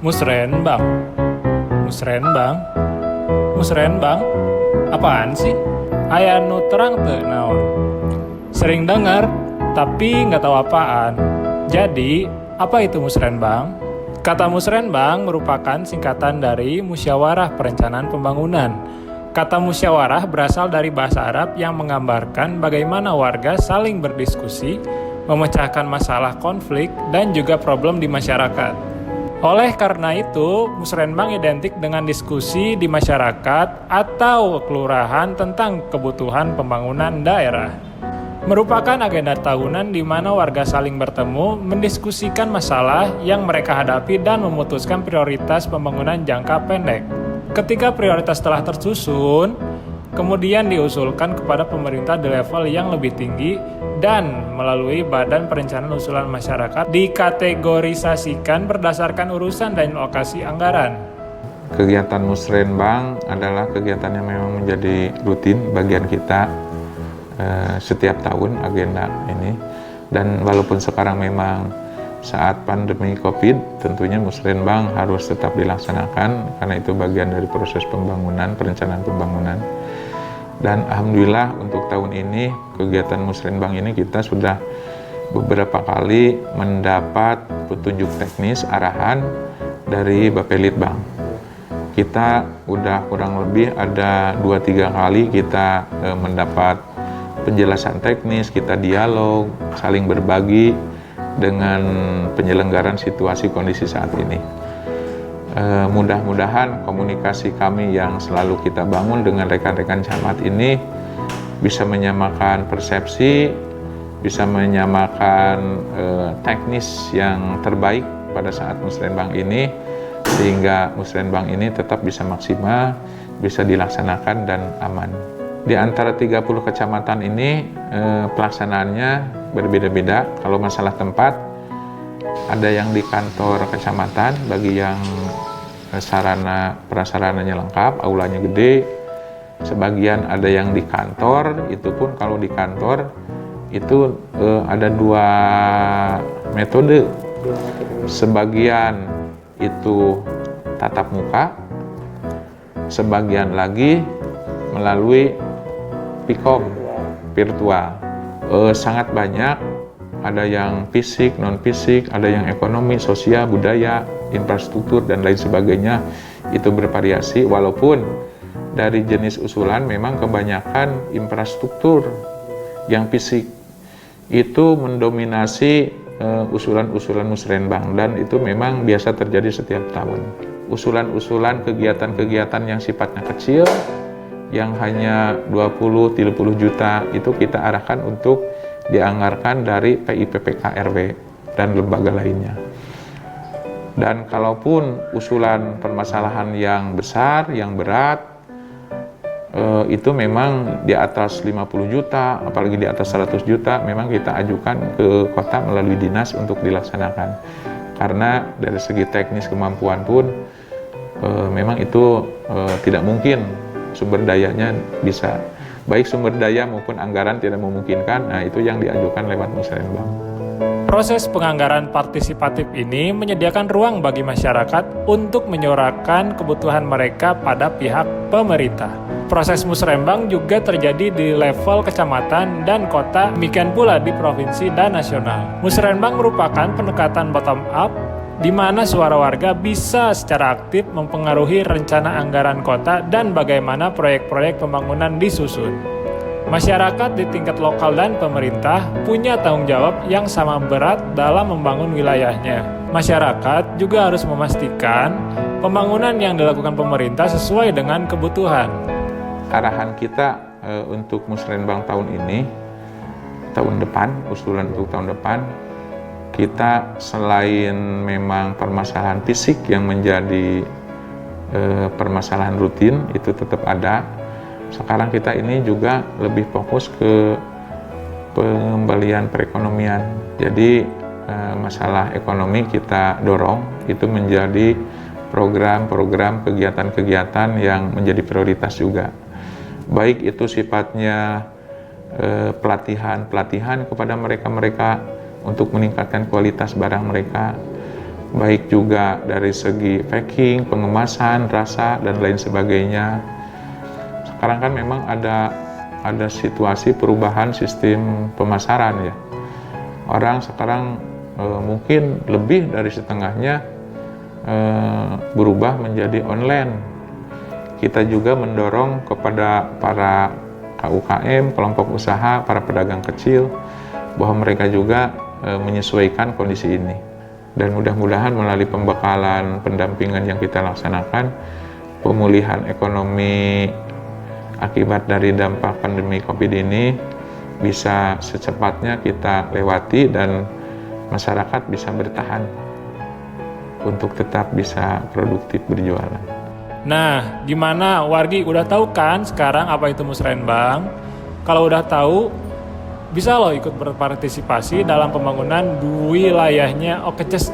Musrenbang, musrenbang, musrenbang, apaan sih? Aya nu terang teu naon. Sering dengar, tapi nggak tahu apaan. Jadi, apa itu musrenbang? Kata musrenbang merupakan singkatan dari musyawarah perencanaan pembangunan. Kata musyawarah berasal dari bahasa Arab yang menggambarkan bagaimana warga saling berdiskusi, memecahkan masalah konflik, dan juga problem di masyarakat. Oleh karena itu, musrenbang identik dengan diskusi di masyarakat atau kelurahan tentang kebutuhan pembangunan daerah. Merupakan agenda tahunan di mana warga saling bertemu, mendiskusikan masalah yang mereka hadapi dan memutuskan prioritas pembangunan jangka pendek. Ketika prioritas telah tersusun, kemudian diusulkan kepada pemerintah di level yang lebih tinggi dan melalui Badan Perencanaan Usulan Masyarakat dikategorisasikan berdasarkan urusan dan lokasi anggaran. Kegiatan musrenbang adalah kegiatan yang memang menjadi rutin bagian kita setiap tahun agenda ini. Dan walaupun sekarang memang saat pandemi COVID, tentunya musrenbang harus tetap dilaksanakan karena itu bagian dari proses pembangunan, perencanaan pembangunan. Dan alhamdulillah untuk tahun ini kegiatan musrenbang ini kita sudah beberapa kali mendapat petunjuk teknis arahan dari Bapelitbang. Kita udah kurang lebih ada 2-3 kali kita mendapat penjelasan teknis, kita dialog, saling berbagi dengan penyelenggaran situasi kondisi saat ini. Mudah-mudahan komunikasi kami yang selalu kita bangun dengan rekan-rekan camat ini bisa menyamakan persepsi, bisa menyamakan teknis yang terbaik pada saat musrenbang ini, sehingga musrenbang ini tetap bisa maksimal, bisa dilaksanakan dan aman. Di antara 30 kecamatan ini pelaksanaannya berbeda-beda. Kalau masalah tempat, ada yang di kantor kecamatan bagi yang sarana prasarananya lengkap, aulanya gede. Sebagian ada yang di kantor, itu pun kalau di kantor itu ada 2 metode. Sebagian itu tatap muka, sebagian lagi melalui Pikom virtual. Sangat banyak, ada yang fisik, non-fisik, ada yang ekonomi, sosial, budaya, infrastruktur, dan lain sebagainya. Itu bervariasi, walaupun dari jenis usulan memang kebanyakan infrastruktur yang fisik itu mendominasi usulan-usulan musrenbang, dan itu memang biasa terjadi setiap tahun. Usulan-usulan kegiatan-kegiatan yang sifatnya kecil, yang hanya 20-30 juta, itu kita arahkan untuk dianggarkan dari PIPPK RW dan lembaga lainnya. Dan kalaupun usulan permasalahan yang besar, yang berat, itu memang di atas 50 juta, apalagi di atas 100 juta, memang kita ajukan ke kota melalui dinas untuk dilaksanakan. Karena dari segi teknis kemampuan pun, memang itu tidak mungkin sumber dayanya bisa. Baik sumber daya maupun anggaran tidak memungkinkan, nah itu yang diajukan lewat musrenbang. Proses penganggaran partisipatif ini menyediakan ruang bagi masyarakat untuk menyuarakan kebutuhan mereka pada pihak pemerintah. Proses musrenbang juga terjadi di level kecamatan dan kota, demikian pula di provinsi dan nasional. Musrenbang merupakan pendekatan bottom up, di mana suara warga bisa secara aktif mempengaruhi rencana anggaran kota dan bagaimana proyek-proyek pembangunan disusun. Masyarakat di tingkat lokal dan pemerintah punya tanggung jawab yang sama berat dalam membangun wilayahnya. Masyarakat juga harus memastikan pembangunan yang dilakukan pemerintah sesuai dengan kebutuhan. Arahan kita untuk musrenbang tahun ini, tahun depan, usulan untuk tahun depan, kita selain memang permasalahan fisik yang menjadi permasalahan rutin itu tetap ada, sekarang kita ini juga lebih fokus ke pembelian perekonomian. Jadi masalah ekonomi kita dorong itu menjadi program-program kegiatan-kegiatan yang menjadi prioritas juga. Baik itu sifatnya pelatihan kepada mereka-mereka untuk meningkatkan kualitas barang mereka, baik juga dari segi packing, pengemasan, rasa, dan lain sebagainya. Sekarang kan memang ada situasi perubahan sistem pemasaran ya. Orang sekarang mungkin lebih dari setengahnya berubah menjadi online. Kita juga mendorong kepada para UKM, kelompok usaha, para pedagang kecil, bahwa mereka juga menyesuaikan kondisi ini. Dan mudah-mudahan melalui pembekalan pendampingan yang kita laksanakan, pemulihan ekonomi akibat dari dampak pandemi COVID ini bisa secepatnya kita lewati dan masyarakat bisa bertahan untuk tetap bisa produktif berjualan. Nah, gimana wargi udah tahu kan sekarang apa itu musrenbang? Kalau udah tahu, bisa loh ikut berpartisipasi dalam pembangunan wilayahnya Okeces